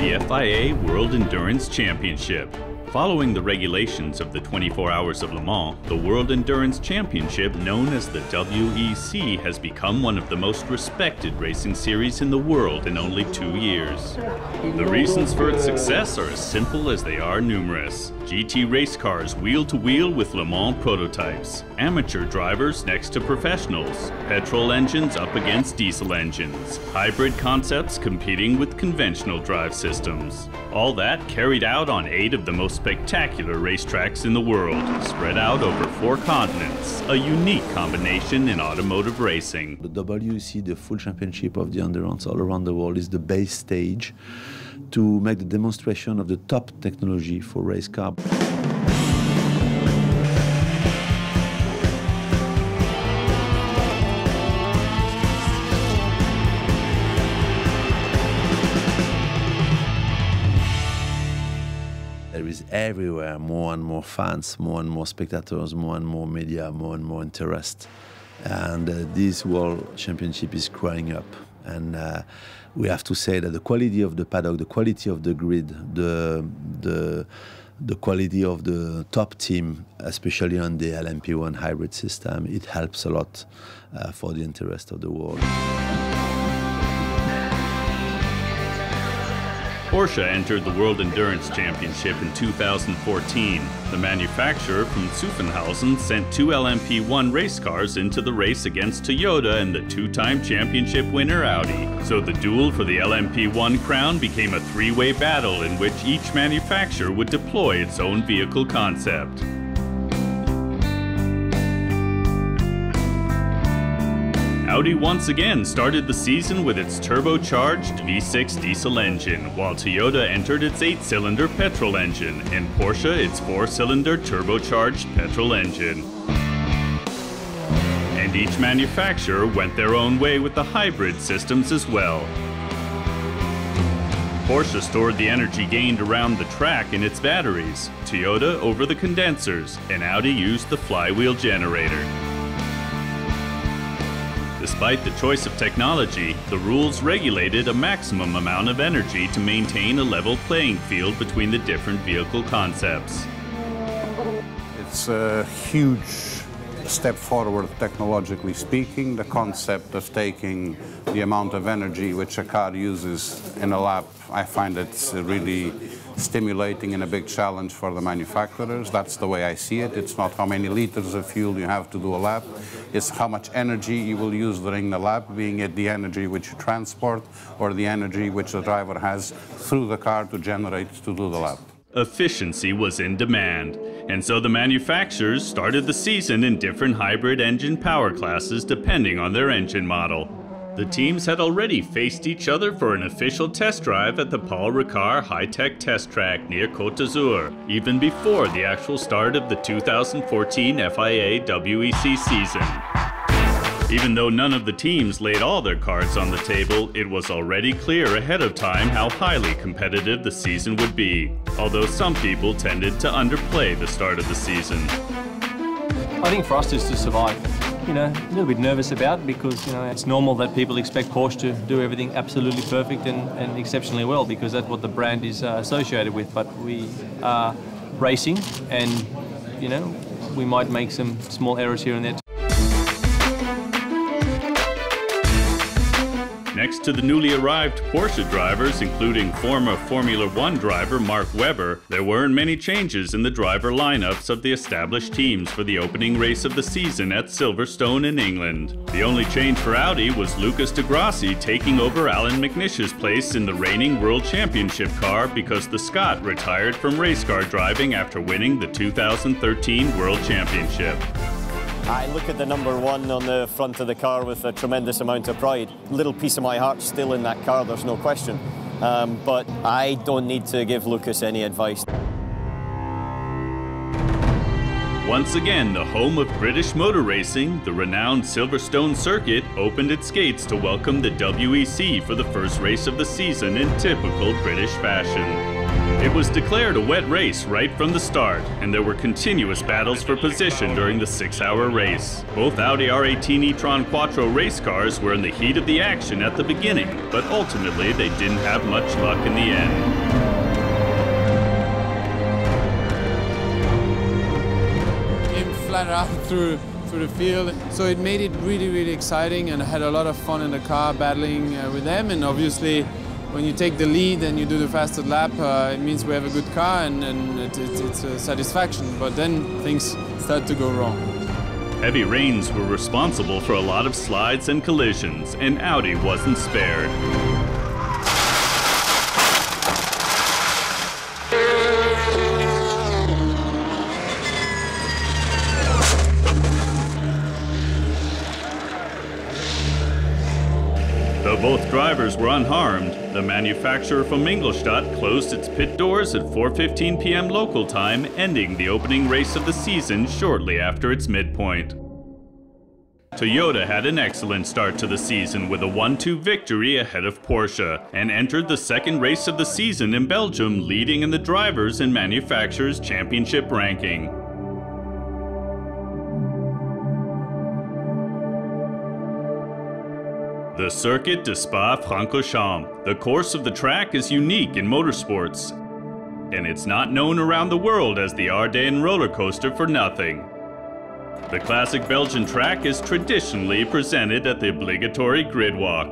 the FIA World Endurance Championship. Following the regulations of the 24 Hours of Le Mans, the World Endurance Championship, known as the WEC, has become one of the most respected racing series in the world in only 2 years. The reasons for its success are as simple as they are numerous. GT race cars wheel-to-wheel with Le Mans prototypes, amateur drivers next to professionals, petrol engines up against diesel engines, hybrid concepts competing with conventional drive systems. All that carried out on 8 of the most spectacular racetracks in the world, spread out over 4 continents, a unique combination in automotive racing. The WEC, the full championship of the endurance all around the world, is the base stage to make the demonstration of the top technology for race car. There is everywhere more and more fans, more and more spectators, more and more media, more and more interest. And this World Championship is growing up. And we have to say that the quality of the paddock, the quality of the grid, the quality of the top team, especially on the LMP1 hybrid system, it helps a lot for the interest of the world. Porsche entered the World Endurance Championship in 2014. The manufacturer from Zuffenhausen sent 2 LMP1 race cars into the race against Toyota and the 2-time championship winner Audi. So the duel for the LMP1 crown became a 3-way battle in which each manufacturer would deploy its own vehicle concept. Audi once again started the season with its turbocharged V6 diesel engine, while Toyota entered its 8-cylinder petrol engine, and Porsche its 4-cylinder turbocharged petrol engine. And each manufacturer went their own way with the hybrid systems as well. Porsche stored the energy gained around the track in its batteries, Toyota over the condensers, and Audi used the flywheel generator. Despite the choice of technology, the rules regulated a maximum amount of energy to maintain a level playing field between the different vehicle concepts. It's a huge step forward technologically speaking. The concept of taking the amount of energy which a car uses in a lap, I find it's really stimulating and a big challenge for the manufacturers. That's the way I see it. It's not how many liters of fuel you have to do a lap. It's how much energy you will use during the lap, being it the energy which you transport or the energy which the driver has through the car to generate to do the lap. Efficiency was in demand, and so the manufacturers started the season in different hybrid engine power classes depending on their engine model. The teams had already faced each other for an official test drive at the Paul Ricard high-tech test track near Côte d'Azur, even before the actual start of the 2014 FIA WEC season. Even though none of the teams laid all their cards on the table, it was already clear ahead of time how highly competitive the season would be, although some people tended to underplay the start of the season. I think for us is to survive. A little bit nervous about because, it's normal that people expect Porsche to do everything absolutely perfect and exceptionally well because that's what the brand is associated with. But we are racing and, we might make some small errors here and there. Next to the newly arrived Porsche drivers, including former Formula One driver Mark Webber, there weren't many changes in the driver lineups of the established teams for the opening race of the season at Silverstone in England. The only change for Audi was Lucas de Grassi taking over Alan McNish's place in the reigning World Championship car because the Scot retired from race car driving after winning the 2013 World Championship. I look at the number 1 on the front of the car with a tremendous amount of pride. Little piece of my heart still in that car, there's no question. But I don't need to give Lucas any advice. Once again, the home of British motor racing, the renowned Silverstone circuit opened its gates to welcome the WEC for the first race of the season in typical British fashion. It was declared a wet race right from the start, and there were continuous battles for position during the 6-hour race. Both Audi R18 e-tron Quattro race cars were in the heat of the action at the beginning, but ultimately they didn't have much luck in the end. flying around through the field. So it made it really, really exciting, and I had a lot of fun in the car battling with them. And obviously, when you take the lead and you do the fastest lap, it means we have a good car, and it's a satisfaction. But then things start to go wrong. Heavy rains were responsible for a lot of slides and collisions, and Audi wasn't spared. Though both drivers were unharmed, the manufacturer from Ingolstadt closed its pit doors at 4:15 p.m. local time, ending the opening race of the season shortly after its midpoint. Toyota had an excellent start to the season with a 1-2 victory ahead of Porsche, and entered the second race of the season in Belgium, leading in the Drivers' and Manufacturers' Championship ranking. The Circuit de Spa-Francorchamps. The course of the track is unique in motorsports, and it's not known around the world as the Ardennes roller coaster for nothing. The classic Belgian track is traditionally presented at the obligatory grid walk.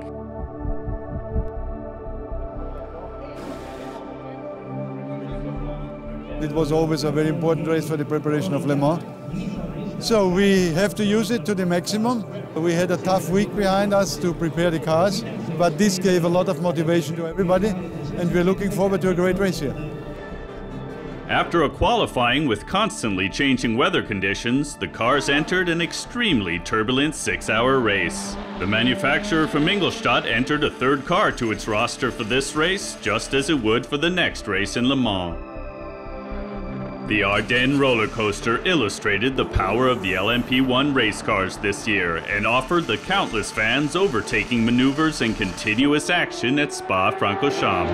It was always a very important race for the preparation of Le Mans. So we have to use it to the maximum. We had a tough week behind us to prepare the cars, but this gave a lot of motivation to everybody, and we're looking forward to a great race here. After a qualifying with constantly changing weather conditions, the cars entered an extremely turbulent 6-hour race. The manufacturer from Ingolstadt entered a third car to its roster for this race, just as it would for the next race in Le Mans. The Ardennes roller coaster illustrated the power of the LMP1 race cars this year, and offered the countless fans overtaking maneuvers and continuous action at Spa-Francorchamps.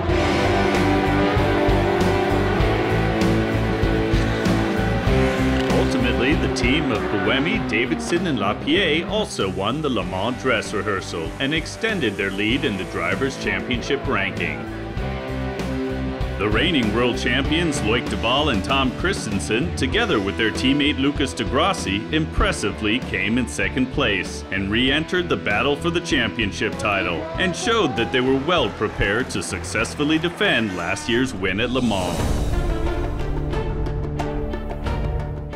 Ultimately, the team of Buemi, Davidson and Lapierre also won the Le Mans dress rehearsal and extended their lead in the Drivers' Championship ranking. The reigning world champions Loic Duval and Tom Christensen, together with their teammate Lucas de Grassi, impressively came in second place and re-entered the battle for the championship title, and showed that they were well prepared to successfully defend last year's win at Le Mans.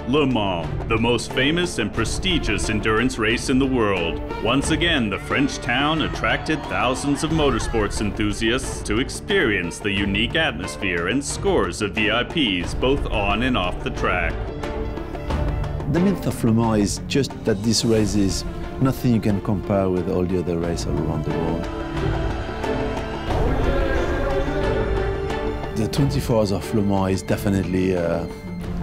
Le Mans, the most famous and prestigious endurance race in the world. Once again, the French town attracted thousands of motorsports enthusiasts to experience the unique atmosphere and scores of VIPs both on and off the track. The myth of Le Mans is just that this race is nothing you can compare with all the other races all around the world. The 24 Hours of Le Mans is definitely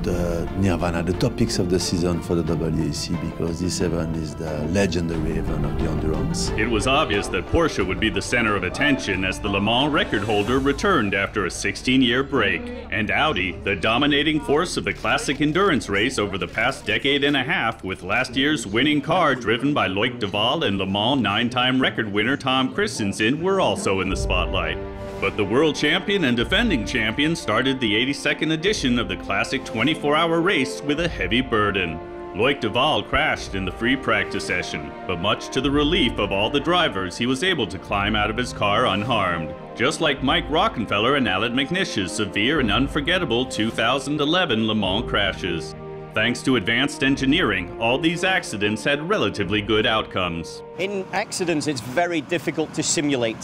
the nirvana, the topics of the season for the WEC, because this event is the legendary event of the endurance. It was obvious that Porsche would be the center of attention as the Le Mans record holder returned after a 16-year break, and Audi, the dominating force of the classic endurance race over the past decade and a half, with last year's winning car driven by Loic Duval and Le Mans 9-time record winner Tom Christensen, were also in the spotlight. But the world champion and defending champion started the 82nd edition of the classic 24-hour race with a heavy burden. Loic Duval crashed in the free practice session, but much to the relief of all the drivers, he was able to climb out of his car unharmed. Just like Mike Rockenfeller and Alan McNish's severe and unforgettable 2011 Le Mans crashes. Thanks to advanced engineering, all these accidents had relatively good outcomes. In accidents, it's very difficult to simulate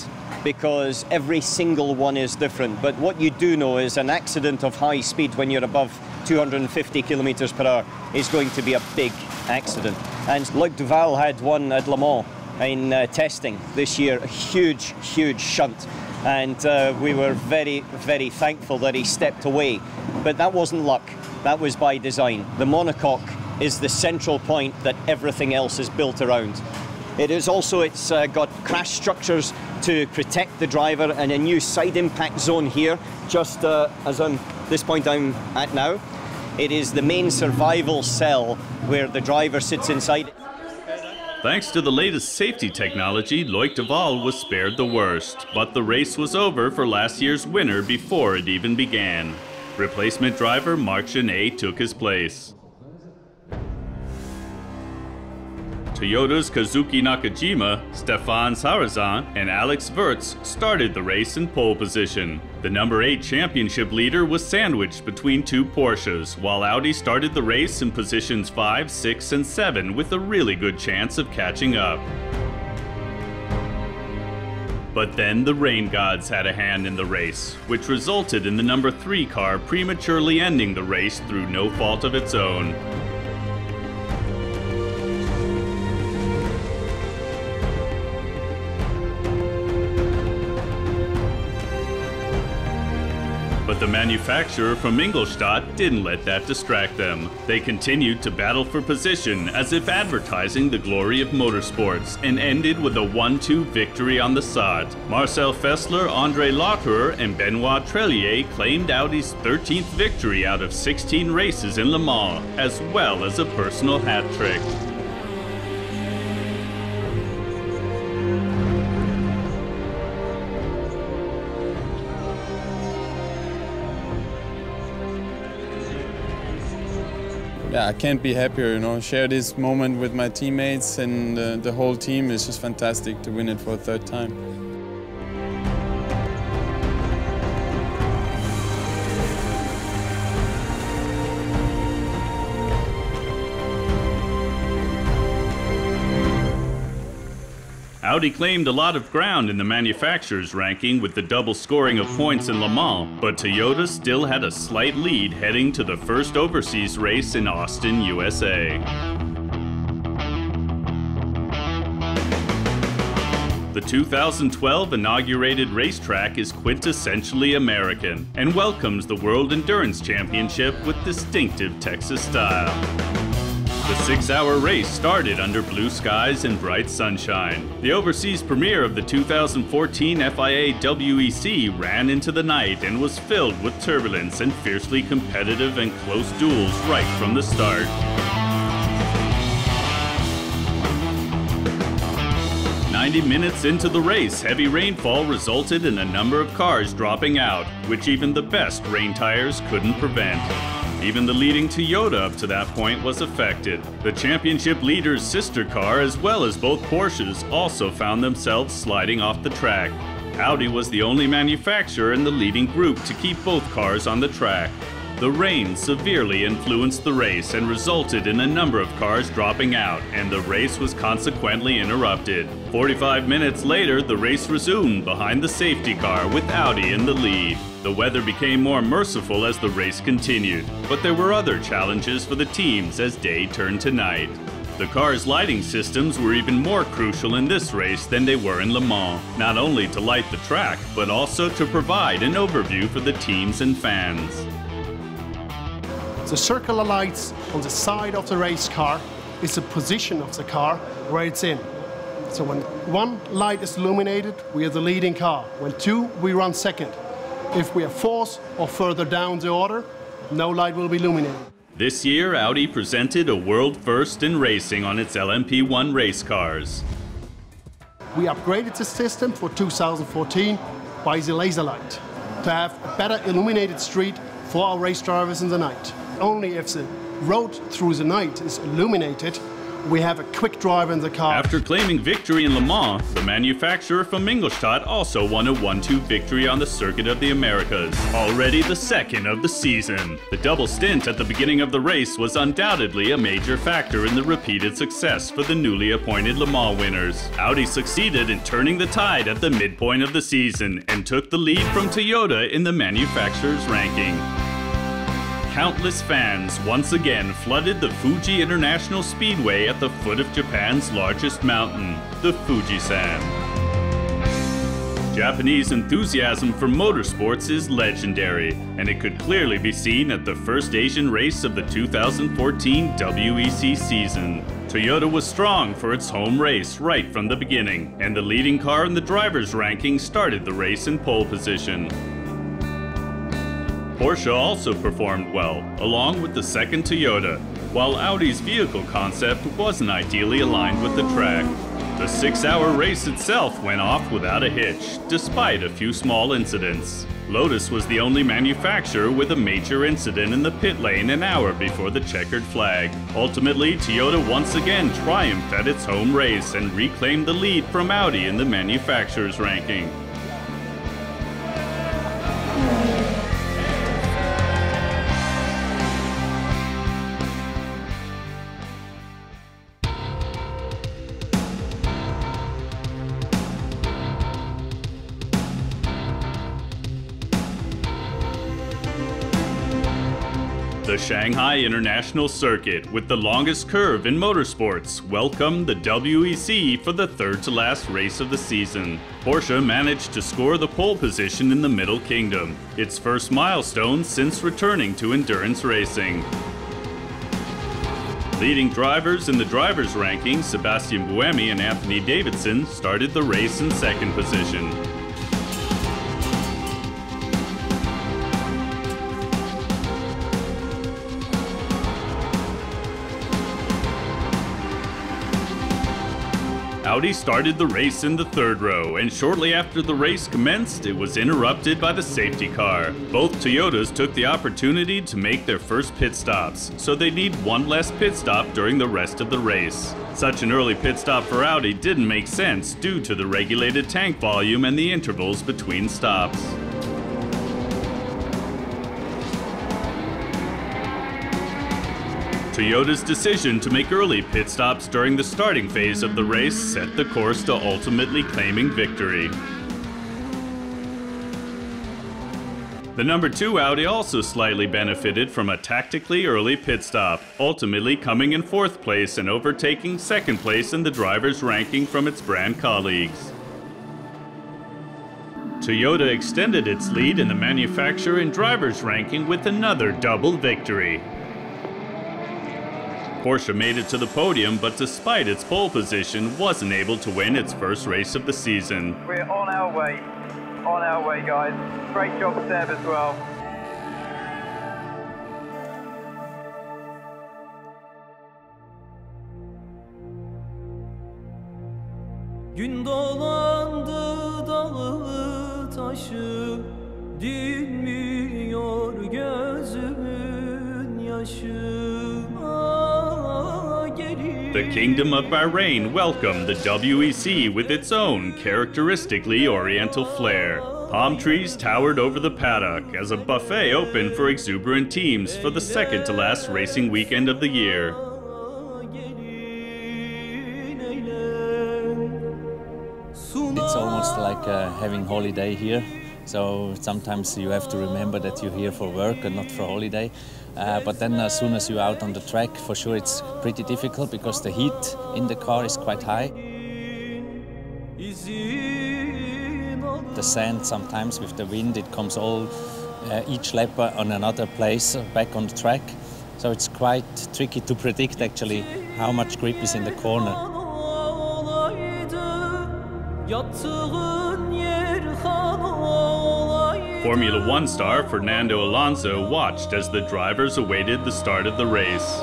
because every single one is different. But what you do know is an accident of high speed when you're above 250 kilometers per hour is going to be a big accident. And Loic Duval had one at Le Mans in testing this year, a huge, huge shunt. And we were very, very thankful that he stepped away. But that wasn't luck. That was by design. The monocoque is the central point that everything else is built around. It is also, it's got crash structures to protect the driver and a new side impact zone here, just as on this point I'm at now. It is the main survival cell where the driver sits inside. Thanks to the latest safety technology, Loic Duval was spared the worst, but the race was over for last year's winner before it even began. Replacement driver Marc Genet took his place. Toyota's Kazuki Nakajima, Stefan Sarazan, and Alex Wurz started the race in pole position. The number 8 championship leader was sandwiched between 2 Porsches, while Audi started the race in positions 5, 6, and 7 with a really good chance of catching up. But then the rain gods had a hand in the race, which resulted in the number 3 car prematurely ending the race through no fault of its own. But the manufacturer from Ingolstadt didn't let that distract them. They continued to battle for position as if advertising the glory of motorsports, and ended with a 1-2 victory on the Sart. Marcel Fessler, André Lauterer, and Benoit Trellier claimed Audi's 13th victory out of 16 races in Le Mans, as well as a personal hat trick. Yeah, I can't be happier, you know. Share this moment with my teammates and the whole team. Is just fantastic to win it for a 3rd time. Audi claimed a lot of ground in the manufacturer's ranking with the double scoring of points in Le Mans, but Toyota still had a slight lead heading to the first overseas race in Austin, USA. The 2012 inaugurated racetrack is quintessentially American and welcomes the World Endurance Championship with distinctive Texas style. The 6-hour race started under blue skies and bright sunshine. The overseas premiere of the 2014 FIA WEC ran into the night and was filled with turbulence and fiercely competitive and close duels right from the start. 90 minutes into the race, heavy rainfall resulted in a number of cars dropping out, which even the best rain tires couldn't prevent. Even the leading Toyota up to that point was affected. The championship leader's sister car, as well as both Porsches, also found themselves sliding off the track. Audi was the only manufacturer in the leading group to keep both cars on the track. The rain severely influenced the race and resulted in a number of cars dropping out, and the race was consequently interrupted. 45 minutes later, the race resumed behind the safety car with Audi in the lead. The weather became more merciful as the race continued, but there were other challenges for the teams as day turned to night. The car's lighting systems were even more crucial in this race than they were in Le Mans, not only to light the track, but also to provide an overview for the teams and fans. The circular lights on the side of the race car is the position of the car where it's in. So when 1 light is illuminated, we are the leading car. When 2, we run second. If we are 4th or further down the order, no light will be illuminated. This year, Audi presented a world first in racing on its LMP1 race cars. We upgraded the system for 2014 by the laser light to have a better illuminated street for our race drivers in the night. Only if the road through the night is illuminated, we have a quick drive in the car. After claiming victory in Le Mans, the manufacturer from Ingolstadt also won a 1-2 victory on the Circuit of the Americas, already the 2nd of the season. The double stint at the beginning of the race was undoubtedly a major factor in the repeated success for the newly appointed Le Mans winners. Audi succeeded in turning the tide at the midpoint of the season and took the lead from Toyota in the manufacturer's ranking. Countless fans once again flooded the Fuji International Speedway at the foot of Japan's largest mountain, the Fujisan. Japanese enthusiasm for motorsports is legendary, and it could clearly be seen at the first Asian race of the 2014 WEC season. Toyota was strong for its home race right from the beginning, and the leading car in the driver's ranking started the race in pole position. Porsche also performed well, along with the second Toyota, while Audi's vehicle concept wasn't ideally aligned with the track. The 6-hour race itself went off without a hitch, despite a few small incidents. Lotus was the only manufacturer with a major incident in the pit lane an hour before the checkered flag. Ultimately, Toyota once again triumphed at its home race and reclaimed the lead from Audi in the manufacturer's ranking. The Shanghai International Circuit, with the longest curve in motorsports, welcomed the WEC for the third-to-last race of the season. Porsche managed to score the pole position in the Middle Kingdom, its first milestone since returning to endurance racing. Leading drivers in the drivers' ranking, Sebastian Buemi and Anthony Davidson, started the race in second position. Audi started the race in the third row, and shortly after the race commenced, it was interrupted by the safety car. Both Toyotas took the opportunity to make their first pit stops, so they need one less pit stop during the rest of the race. Such an early pit stop for Audi didn't make sense due to the regulated tank volume and the intervals between stops. Toyota's decision to make early pit stops during the starting phase of the race set the course to ultimately claiming victory. The number 2 Audi also slightly benefited from a tactically early pit stop, ultimately coming in 4th place and overtaking 2nd place in the driver's ranking from its brand colleagues. Toyota extended its lead in the manufacturer and driver's ranking with another double victory. Porsche made it to the podium, but despite its pole position, wasn't able to win its first race of the season. We're on our way guys. Great job Seb as well. Gün dolandı dağı taşı, dinmiyor gözümün yaşı. The Kingdom of Bahrain welcomed the WEC with its own characteristically oriental flair. Palm trees towered over the paddock as a buffet opened for exuberant teams for the second-to-last racing weekend of the year. It's almost like having holiday here. So sometimes you have to remember that you're here for work and not for holiday. But then as soon as you're out on the track, for sure it's pretty difficult because the heat in the car is quite high. The sand sometimes with the wind, it comes all, each lap on another place back on the track. So it's quite tricky to predict actually how much grip is in the corner. Formula One star Fernando Alonso watched as the drivers awaited the start of the race.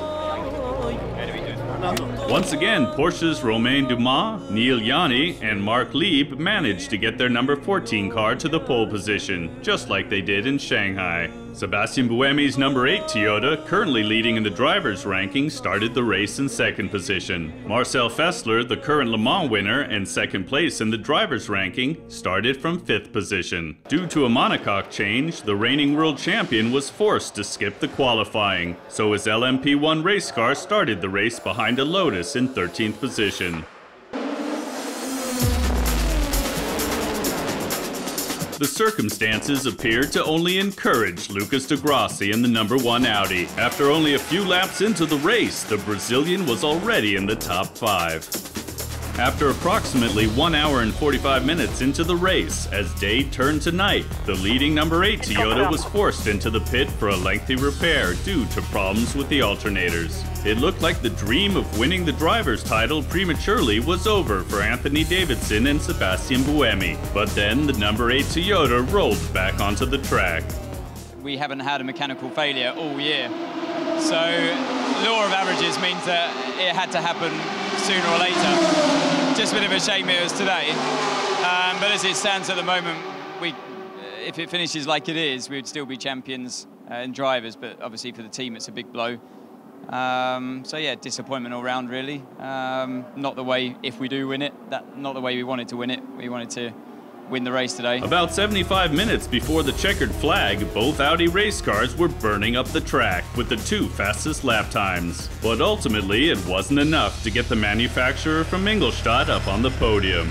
Once again, Porsche's Romain Dumas, Neil Yanni, and Mark Lieb managed to get their number 14 car to the pole position, just like they did in Shanghai. Sebastian Buemi's number 8 Toyota, currently leading in the drivers' ranking, started the race in second position. Marcel Fessler, the current Le Mans winner and second place in the drivers' ranking, started from 5th position. Due to a monocoque change, the reigning world champion was forced to skip the qualifying, so his LMP1 race car started the race behind a Lotus in 13th position. The circumstances appeared to only encourage Lucas de Grassi in the number 1 Audi. After only a few laps into the race, the Brazilian was already in the top 5. After approximately 1 hour and 45 minutes into the race, as day turned to night, the leading number 8 Toyota was forced into the pit for a lengthy repair due to problems with the alternators. It looked like the dream of winning the driver's title prematurely was over for Anthony Davidson and Sebastian Buemi, but then the number 8 Toyota rolled back onto the track. We haven't had a mechanical failure all year, so law of averages means that it had to happen sooner or later. just a bit of a shame it was today. But as it stands at the moment, if it finishes like it is, we would still be champions and drivers, but obviously for the team it's a big blow. So yeah, disappointment all round really. Not the way, if we do win it, not the way we wanted to win it. We wanted to win the race today. About 75 minutes before the checkered flag, both Audi race cars were burning up the track with the 2 fastest lap times. But ultimately, it wasn't enough to get the manufacturer from Ingolstadt up on the podium.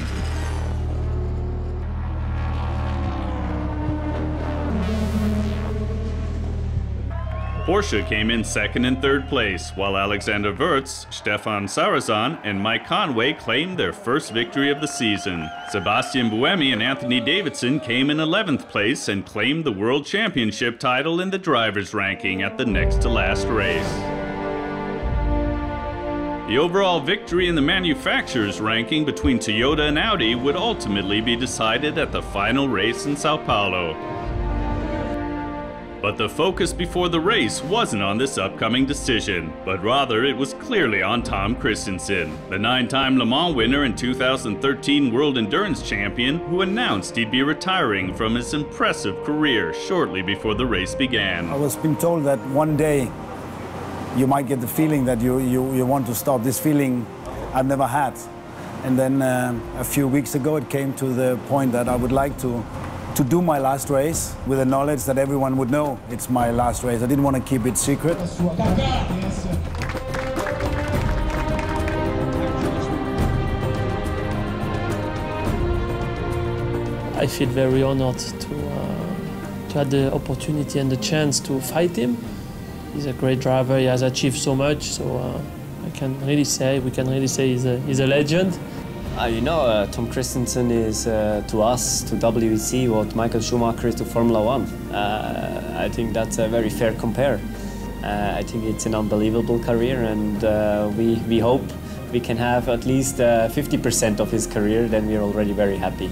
Porsche came in second and third place, while Alexander Wurz, Stefan Sarazan, and Mike Conway claimed their first victory of the season. Sebastian Buemi and Anthony Davidson came in 11th place and claimed the World Championship title in the drivers' ranking at the next-to-last race. The overall victory in the manufacturers' ranking between Toyota and Audi would ultimately be decided at the final race in Sao Paulo. But the focus before the race wasn't on this upcoming decision, but rather it was clearly on Tom Kristensen, the 9-time Le Mans winner and 2013 World Endurance Champion, who announced he'd be retiring from his impressive career shortly before the race began. I was being told that one day you might get the feeling that you want to stop. This feeling I've never had. And then a few weeks ago it came to the point that I would like to do my last race with the knowledge that everyone would know it's my last race. I didn't want to keep it secret. I feel very honored to have the opportunity and the chance to fight him. He's a great driver, he has achieved so much, so we can really say he's a legend. Tom Kristensen is to us, to WEC, what Michael Schumacher is to Formula 1. I think that's a very fair compare. I think it's an unbelievable career, and we hope we can have at least 50% of his career, then we're already very happy.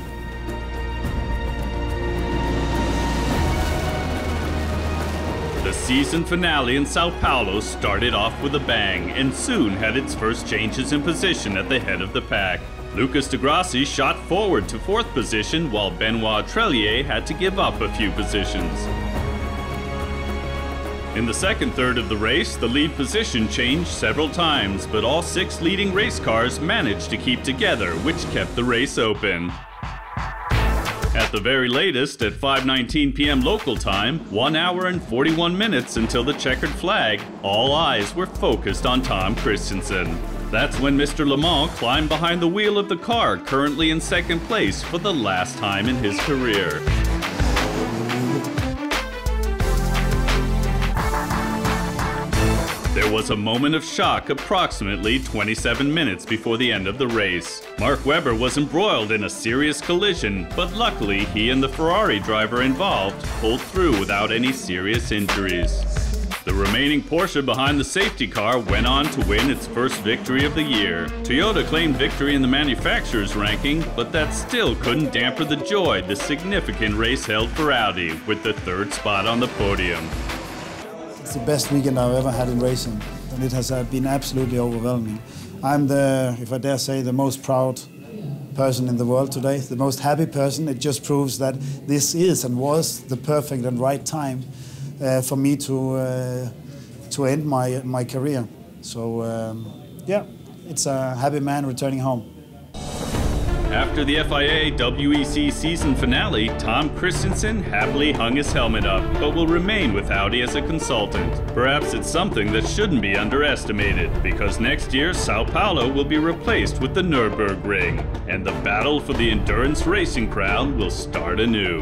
The season finale in Sao Paulo started off with a bang and soon had its first changes in position at the head of the pack. Lucas de Grassi shot forward to 4th position, while Benoit Trellier had to give up a few positions. In the second third of the race, the lead position changed several times, but all 6 leading race cars managed to keep together, which kept the race open. At the very latest, at 5:19 p.m. local time, 1 hour and 41 minutes until the checkered flag, all eyes were focused on Tom Kristensen. That's when Mr. Le Mans climbed behind the wheel of the car currently in second place for the last time in his career. There was a moment of shock approximately 27 minutes before the end of the race. Mark Webber was embroiled in a serious collision, but luckily he and the Ferrari driver involved pulled through without any serious injuries. The remaining Porsche behind the safety car went on to win its first victory of the year. Toyota claimed victory in the manufacturers' ranking, but that still couldn't dampen the joy the significant race held for Audi, with the 3rd spot on the podium. It's the best weekend I've ever had in racing, and it has been absolutely overwhelming. I'm if I dare say, the most proud person in the world today, the most happy person. It just proves that this is and was the perfect and right time for me to end my career. So yeah, it's a happy man returning home. After the FIA WEC season finale, Tom Kristensen happily hung his helmet up, but will remain with Audi as a consultant. Perhaps it's something that shouldn't be underestimated, because next year Sao Paulo will be replaced with the Nürburgring, and the battle for the endurance racing crown will start anew.